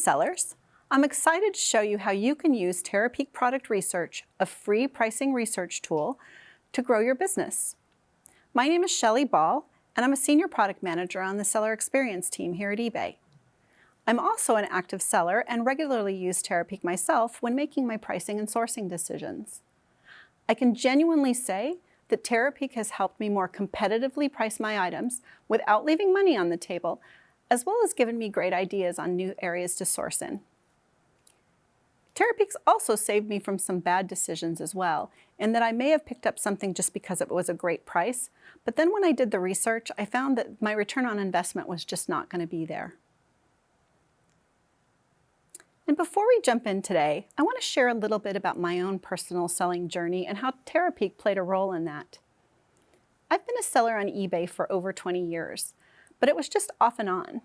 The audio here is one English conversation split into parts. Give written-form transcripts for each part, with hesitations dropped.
sellers. I'm excited to show you how you can use Terapeak Product Research, a free pricing research tool, to grow your business. My name is Shelley Ball, and I'm a Senior Product Manager on the Seller Experience team here at eBay. I'm also an active seller and regularly use Terapeak myself when making my pricing and sourcing decisions. I can genuinely say that Terapeak has helped me more competitively price my items without leaving money on the table, as well as given me great ideas on new areas to source in. Terapeak's also saved me from some bad decisions as well, in that I may have picked up something just because it was a great price, but then when I did the research, I found that my return on investment was just not going to be there. And before we jump in today, I want to share a little bit about my own personal selling journey and how Terapeak played a role in that. I've been a seller on eBay for over 20 years, but it was just off and on.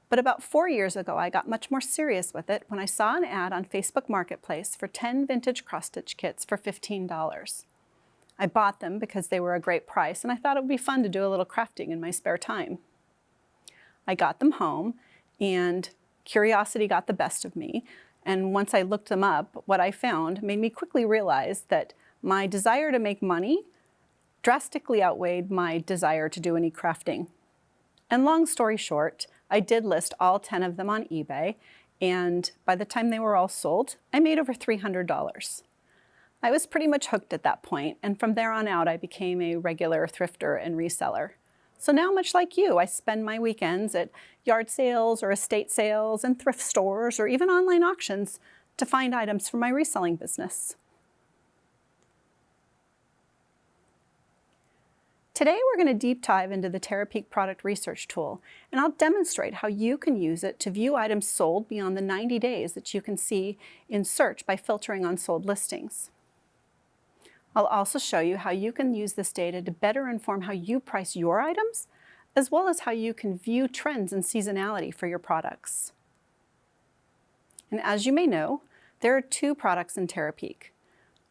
But about 4 years ago, I got much more serious with it when I saw an ad on Facebook Marketplace for 10 vintage cross-stitch kits for $15. I bought them because they were a great price, and I thought it would be fun to do a little crafting in my spare time. I got them home, and curiosity got the best of me, and once I looked them up, what I found made me quickly realize that my desire to make money drastically outweighed my desire to do any crafting. And long story short, I did list all 10 of them on eBay, and by the time they were all sold, I made over $300. I was pretty much hooked at that point, and from there on out, I became a regular thrifter and reseller. So now, much like you, I spend my weekends at yard sales or estate sales and thrift stores or even online auctions to find items for my reselling business. Today, we're going to deep dive into the Terapeak Product Research tool, and I'll demonstrate how you can use it to view items sold beyond the 90 days that you can see in search by filtering on sold listings. I'll also show you how you can use this data to better inform how you price your items, as well as how you can view trends and seasonality for your products. And as you may know, there are two products in Terapeak: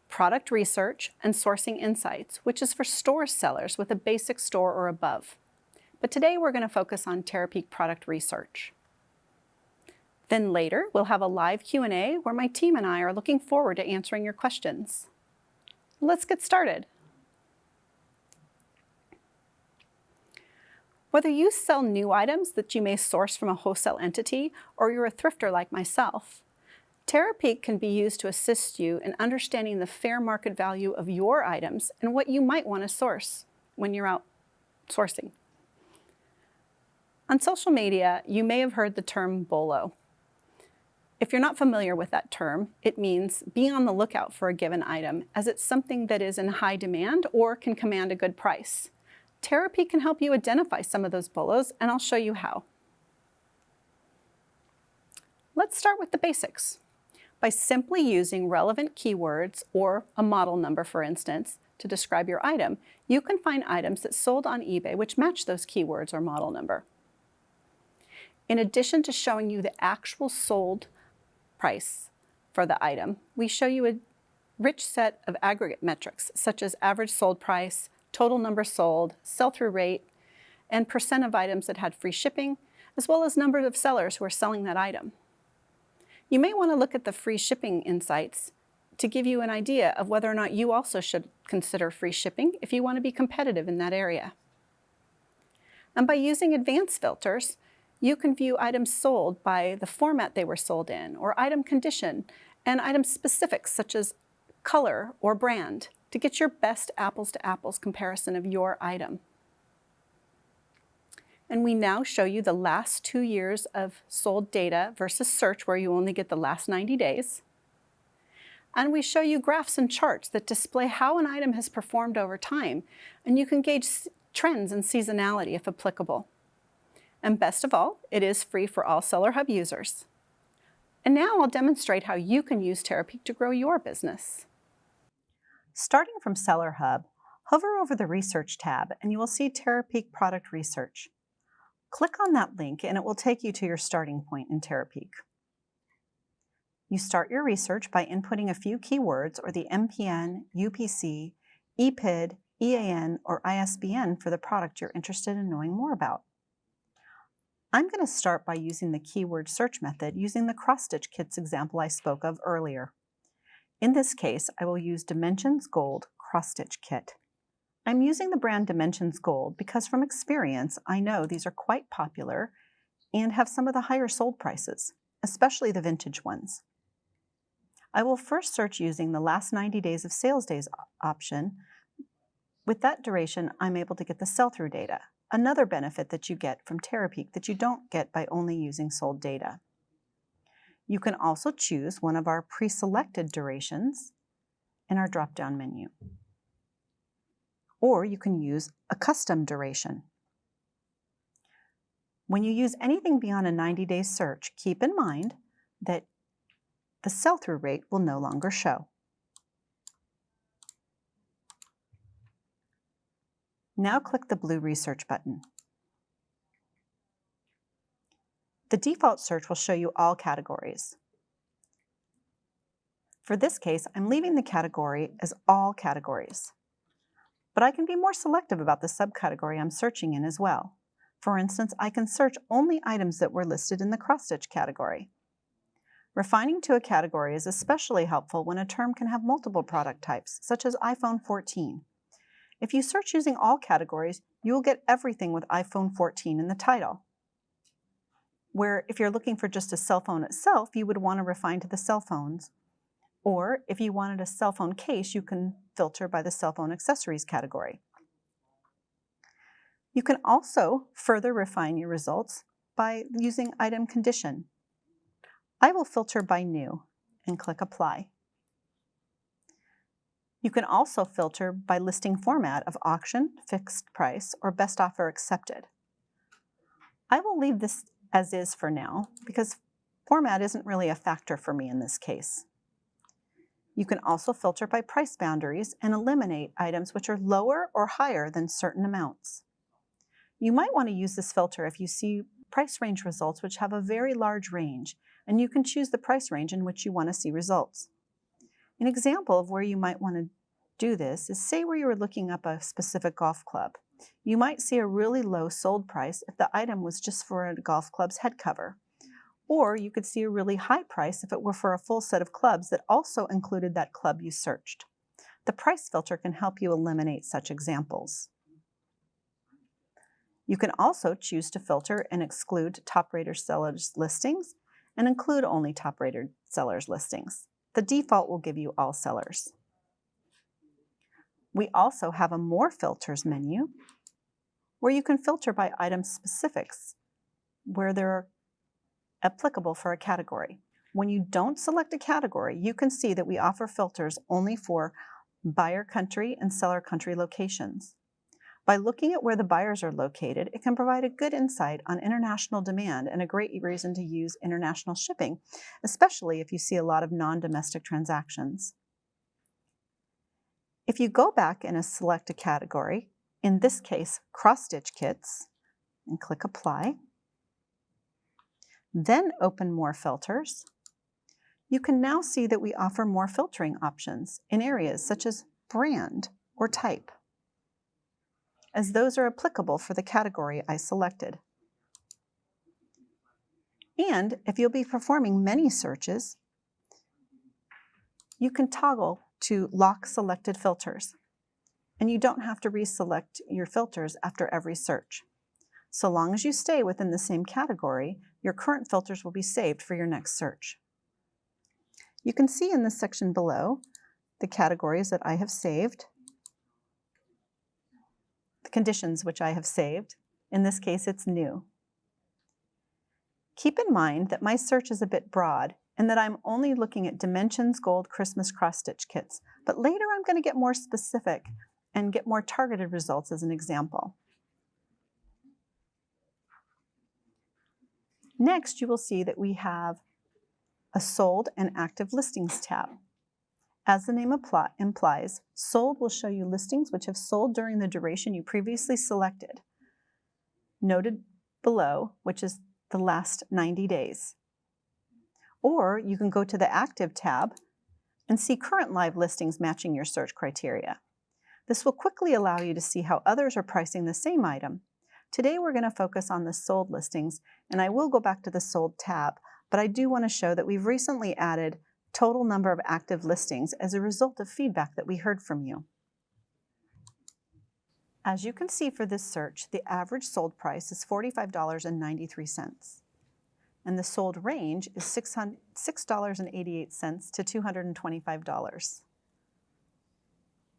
Product Research and Sourcing Insights, which is for store sellers with a basic store or above. But today we're going to focus on Terapeak Product Research. Then later, we'll have a live Q&A where my team and I are looking forward to answering your questions. Let's get started. Whether you sell new items that you may source from a wholesale entity or you're a thrifter like myself, Terapeak can be used to assist you in understanding the fair market value of your items and what you might want to source when you're out sourcing. On social media, you may have heard the term BOLO. If you're not familiar with that term, it means be on the lookout for a given item, as it's something that is in high demand or can command a good price. Terapeak can help you identify some of those BOLOs, and I'll show you how. Let's start with the basics. By simply using relevant keywords, or a model number, for instance, to describe your item, you can find items that sold on eBay which match those keywords or model number. In addition to showing you the actual sold price for the item, we show you a rich set of aggregate metrics, such as average sold price, total number sold, sell-through rate, and percent of items that had free shipping, as well as number of sellers who are selling that item. You may want to look at the free shipping insights to give you an idea of whether or not you also should consider free shipping if you want to be competitive in that area. And by using advanced filters, you can view items sold by the format they were sold in, or item condition, and item specifics such as color or brand to get your best apples-to-apples comparison of your item. And we now show you the last 2 years of sold data versus search, where you only get the last 90 days. And we show you graphs and charts that display how an item has performed over time, and you can gauge trends and seasonality if applicable. And best of all, it is free for all Seller Hub users. And now I'll demonstrate how you can use Terapeak to grow your business. Starting from Seller Hub, hover over the Research tab and you will see Terapeak Product Research. Click on that link and it will take you to your starting point in Terapeak. You start your research by inputting a few keywords or the MPN, UPC, EPID, EAN, or ISBN for the product you're interested in knowing more about. I'm going to start by using the keyword search method using the cross-stitch kits example I spoke of earlier. In this case, I will use Dimensions Gold cross-stitch kit. I'm using the brand Dimensions Gold because from experience, I know these are quite popular and have some of the higher sold prices, especially the vintage ones. I will first search using the last 90 days of sales days option. With that duration, I'm able to get the sell-through data, another benefit that you get from Terapeak that you don't get by only using sold data. You can also choose one of our pre-selected durations in our drop-down menu. Or you can use a custom duration. When you use anything beyond a 90-day search, keep in mind that the sell-through rate will no longer show. Now click the blue Research button. The default search will show you all categories. For this case, I'm leaving the category as all categories. But I can be more selective about the subcategory I'm searching in as well. For instance, I can search only items that were listed in the cross-stitch category. Refining to a category is especially helpful when a term can have multiple product types, such as iPhone 14. If you search using all categories, you will get everything with iPhone 14 in the title. Where if you're looking for just a cell phone itself, you would want to refine to the cell phones. Or if you wanted a cell phone case, you can filter by the cell phone accessories category. You can also further refine your results by using item condition. I will filter by new and click apply. You can also filter by listing format of auction, fixed price, or best offer accepted. I will leave this as is for now because format isn't really a factor for me in this case. You can also filter by price boundaries and eliminate items which are lower or higher than certain amounts. You might want to use this filter if you see price range results which have a very large range, and you can choose the price range in which you want to see results. An example of where you might want to do this is say where you were looking up a specific golf club. You might see a really low sold price if the item was just for a golf club's head cover. Or you could see a really high price if it were for a full set of clubs that also included that club you searched. The price filter can help you eliminate such examples. You can also choose to filter and exclude top-rated sellers listings and include only top-rated sellers listings. The default will give you all sellers. We also have a More Filters menu where you can filter by item specifics where they're applicable for a category. When you don't select a category, you can see that we offer filters only for buyer country and seller country locations. By looking at where the buyers are located, it can provide a good insight on international demand and a great reason to use international shipping, especially if you see a lot of non-domestic transactions. If you go back and select a category, in this case, cross-stitch kits, and click Apply, then open More Filters, you can now see that we offer more filtering options in areas such as brand or type, as those are applicable for the category I selected. And if you'll be performing many searches, you can toggle to lock selected filters, and you don't have to reselect your filters after every search. So long as you stay within the same category, your current filters will be saved for your next search. You can see in this section below the categories that I have saved, the conditions which I have saved. In this case, it's new. Keep in mind that my search is a bit broad and that I'm only looking at Dimensions Gold Christmas cross-stitch kits, but later I'm going to get more specific and get more targeted results as an example. Next, you will see that we have a Sold and Active Listings tab. As the name implies, Sold will show you listings which have sold during the duration you previously selected, noted below, which is the last 90 days. Or you can go to the Active tab and see current live listings matching your search criteria. This will quickly allow you to see how others are pricing the same item, Today we're going to focus on the sold listings, and I will go back to the sold tab, but I do want to show that we've recently added total number of active listings as a result of feedback that we heard from you. As you can see for this search, the average sold price is $45.93, and the sold range is $6.88 to $225.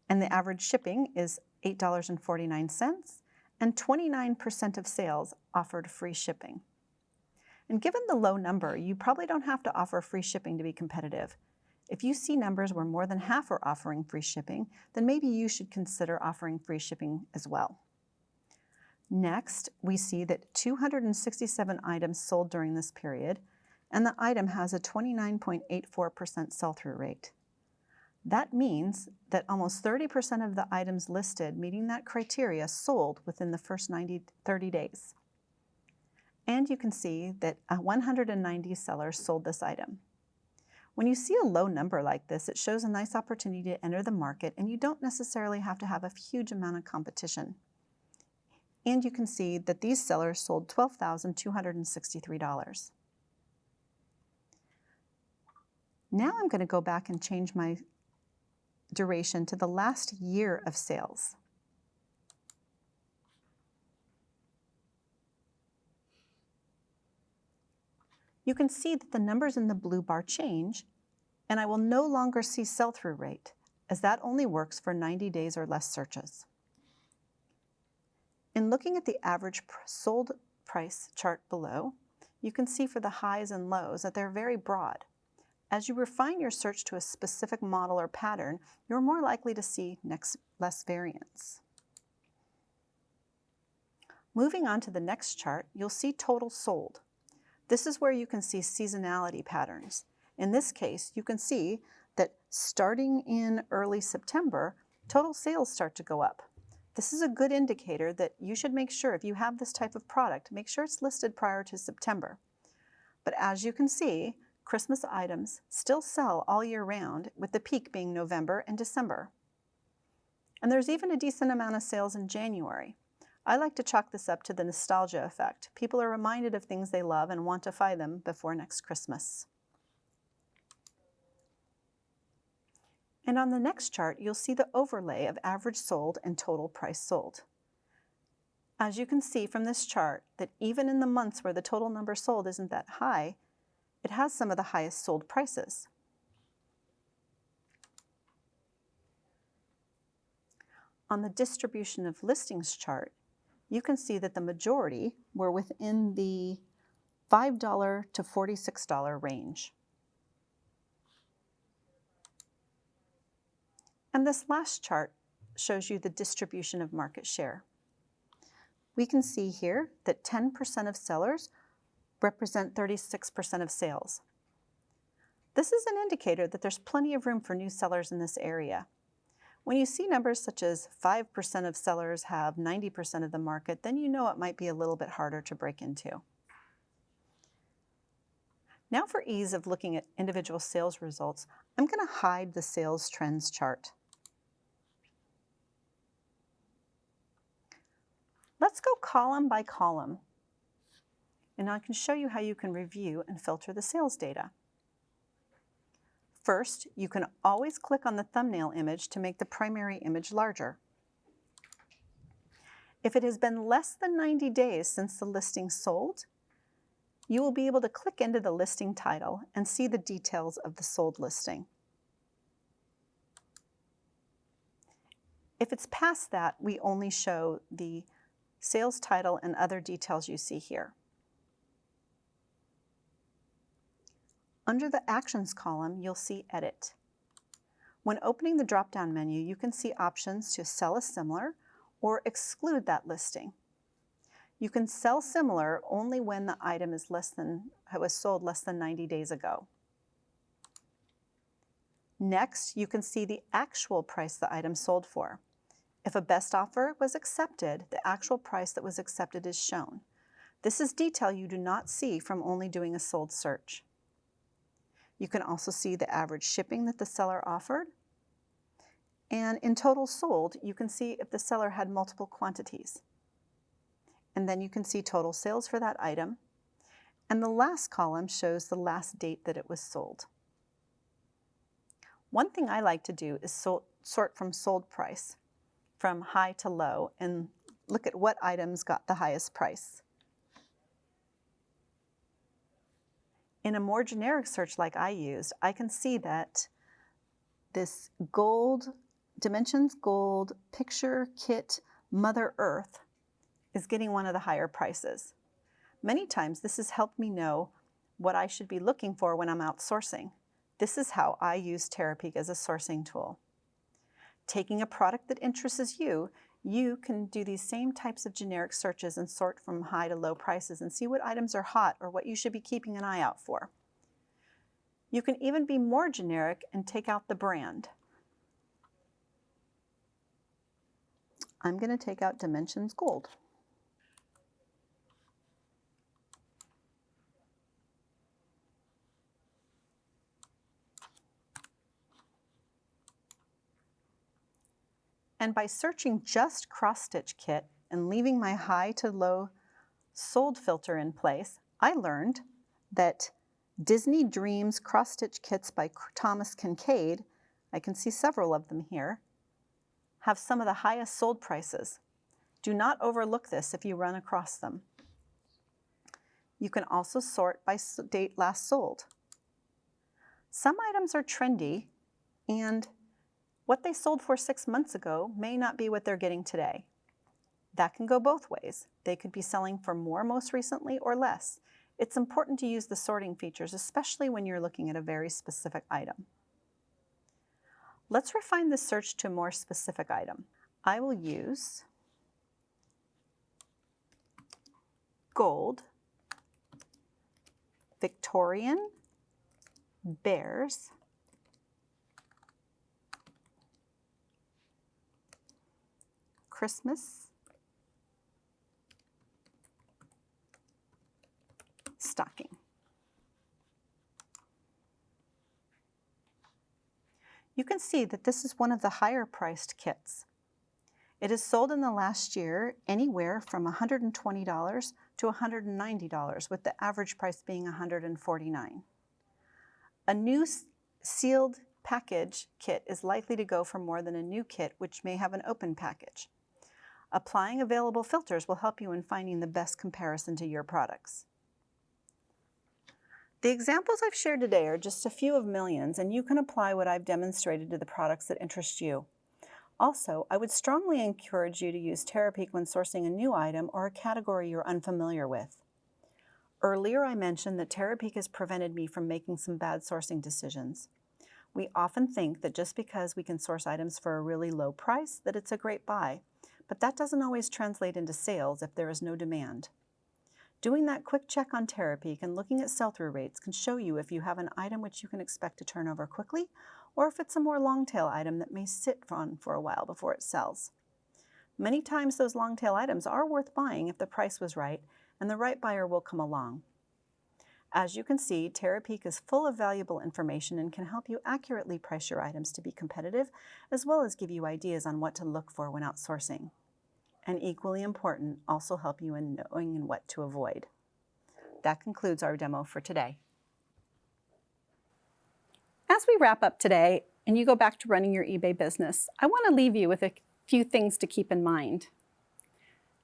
And the average shipping is $8.49, and 29% of sales offered free shipping. And given the low number, you probably don't have to offer free shipping to be competitive. If you see numbers where more than half are offering free shipping, then maybe you should consider offering free shipping as well. Next, we see that 267 items sold during this period, and the item has a 29.84% sell-through rate. That means that almost 30% of the items listed meeting that criteria sold within the first 30 days. And you can see that 190 sellers sold this item. When you see a low number like this, it shows a nice opportunity to enter the market, and you don't necessarily have to have a huge amount of competition. And you can see that these sellers sold $12,263. Now I'm going to go back and change my duration to the last year of sales. You can see that the numbers in the blue bar change, and I will no longer see sell-through rate, as that only works for 90 days or less searches. In looking at the average sold price chart below, you can see for the highs and lows that they're very broad. As you refine your search to a specific model or pattern, you're more likely to see less variance. Moving on to the next chart, you'll see total sold. This is where you can see seasonality patterns. In this case, you can see that starting in early September, total sales start to go up. This is a good indicator that you should make sure, if you have this type of product, make sure it's listed prior to September. But as you can see, Christmas items still sell all year round, with the peak being November and December. And there's even a decent amount of sales in January. I like to chalk this up to the nostalgia effect. People are reminded of things they love and want to buy them before next Christmas. And on the next chart, you'll see the overlay of average sold and total price sold. As you can see from this chart, that even in the months where the total number sold isn't that high, it has some of the highest sold prices. On the distribution of listings chart, you can see that the majority were within the $5 to $46 range. And this last chart shows you the distribution of market share. We can see here that 10% of sellers represent 36% of sales. This is an indicator that there's plenty of room for new sellers in this area. When you see numbers such as 5% of sellers have 90% of the market, then you know it might be a little bit harder to break into. Now, for ease of looking at individual sales results, I'm going to hide the sales trends chart. Let's go column by column, and I can show you how you can review and filter the sales data. First, you can always click on the thumbnail image to make the primary image larger. If it has been less than 90 days since the listing sold, you will be able to click into the listing title and see the details of the sold listing. If it's past that, we only show the sales title and other details you see here. Under the Actions column, you'll see Edit. When opening the drop-down menu, you can see options to sell a similar or exclude that listing. You can sell similar only when the item was sold less than 90 days ago. Next, you can see the actual price the item sold for. If a best offer was accepted, the actual price that was accepted is shown. This is detail you do not see from only doing a sold search. You can also see the average shipping that the seller offered. And in total sold, you can see if the seller had multiple quantities. and then you can see total sales for that item. And the last column shows the last date that it was sold. One thing I like to do is sort from sold price, from high to low, and look at what items got the highest price. In a more generic search like I used, I can see that this gold, Dimensions Gold Picture Kit Mother Earth is getting one of the higher prices. Many times this has helped me know what I should be looking for when I'm outsourcing. This is how I use Terapeak as a sourcing tool. Taking a product that interests you, you can do these same types of generic searches and sort from high to low prices and see what items are hot or what you should be keeping an eye out for. You can even be more generic and take out the brand. I'm going to take out Dimensions Gold. And by searching just cross-stitch kit and leaving my high to low sold filter in place, I learned that Disney Dreams cross-stitch kits by Thomas Kincaid, I can see several of them here, have some of the highest sold prices. Do not overlook this if you run across them. You can also sort by date last sold. Some items are trendy, and what they sold for 6 months ago may not be what they're getting today. That can go both ways. They could be selling for more most recently or less. It's important to use the sorting features, especially when you're looking at a very specific item. Let's refine the search to a more specific item. I will use gold, Victorian, bears, Christmas, stocking. You can see that this is one of the higher priced kits. It is sold in the last year anywhere from $120 to $190, with the average price being $149. A new sealed package kit is likely to go for more than a new kit, which may have an open package. Applying available filters will help you in finding the best comparison to your products. The examples I've shared today are just a few of millions, and you can apply what I've demonstrated to the products that interest you. Also, I would strongly encourage you to use Terapeak when sourcing a new item or a category you're unfamiliar with. Earlier, I mentioned that Terapeak has prevented me from making some bad sourcing decisions. We often think that just because we can source items for a really low price, that it's a great buy, but that doesn't always translate into sales if there is no demand. Doing that quick check on Terapeak and looking at sell-through rates can show you if you have an item which you can expect to turn over quickly, or if it's a more long-tail item that may sit on for a while before it sells. Many times those long-tail items are worth buying if the price was right, and the right buyer will come along. As you can see, Terapeak is full of valuable information and can help you accurately price your items to be competitive, as well as give you ideas on what to look for when outsourcing. And equally important, also help you in knowing what to avoid. That concludes our demo for today. As we wrap up today and you go back to running your eBay business, I want to leave you with a few things to keep in mind.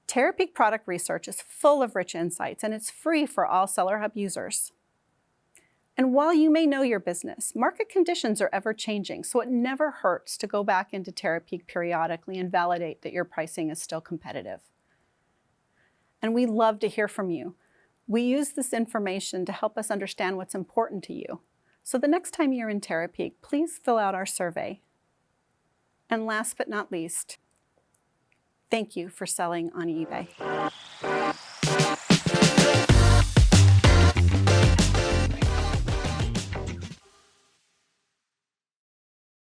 Terapeak product research is full of rich insights, and it's free for all Seller Hub users. And while you may know your business, market conditions are ever changing, so it never hurts to go back into Terapeak periodically and validate that your pricing is still competitive. And we love to hear from you. We use this information to help us understand what's important to you. So the next time you're in Terapeak, please fill out our survey. And last but not least, thank you for selling on eBay.